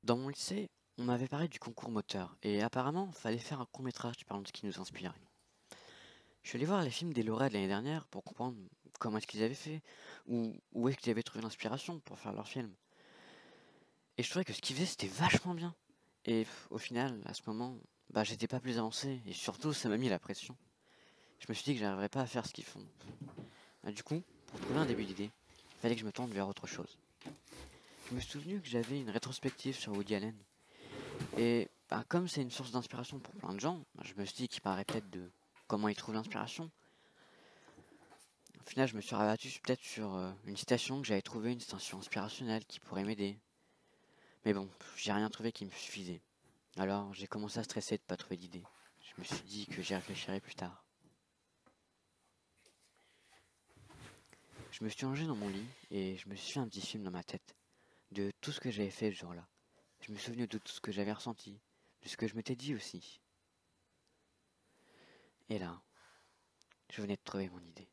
Dans mon lycée, on m'avait parlé du concours moteur, et apparemment, fallait faire un court-métrage parlant de ce qui nous inspirait. Je suis allé voir les films des lauréats de l'année dernière pour comprendre comment est-ce qu'ils avaient fait, ou où est-ce qu'ils avaient trouvé l'inspiration pour faire leur film. Et je trouvais que ce qu'ils faisaient, c'était vachement bien. Et au final, à ce moment, j'étais pas plus avancé, et surtout, ça m'a mis la pression. Je me suis dit que j'arriverais pas à faire ce qu'ils font. Du coup, pour trouver un début d'idée, il fallait que je me tourne vers autre chose. Je me suis souvenu que j'avais une rétrospective sur Woody Allen. Et comme c'est une source d'inspiration pour plein de gens, je me suis dit qu'il parlerait peut-être de comment il trouve l'inspiration. Au final, je me suis rabattu peut-être sur une citation que j'avais trouvée, une citation inspirationnelle qui pourrait m'aider. Mais bon, j'ai rien trouvé qui me suffisait. Alors j'ai commencé à stresser de pas trouver d'idée. Je me suis dit que j'y réfléchirais plus tard. Je me suis rangé dans mon lit et je me suis fait un petit film dans ma tête de tout ce que j'avais fait ce jour-là. Je me souvenais de tout ce que j'avais ressenti, de ce que je m'étais dit aussi. Et là, je venais de trouver mon idée.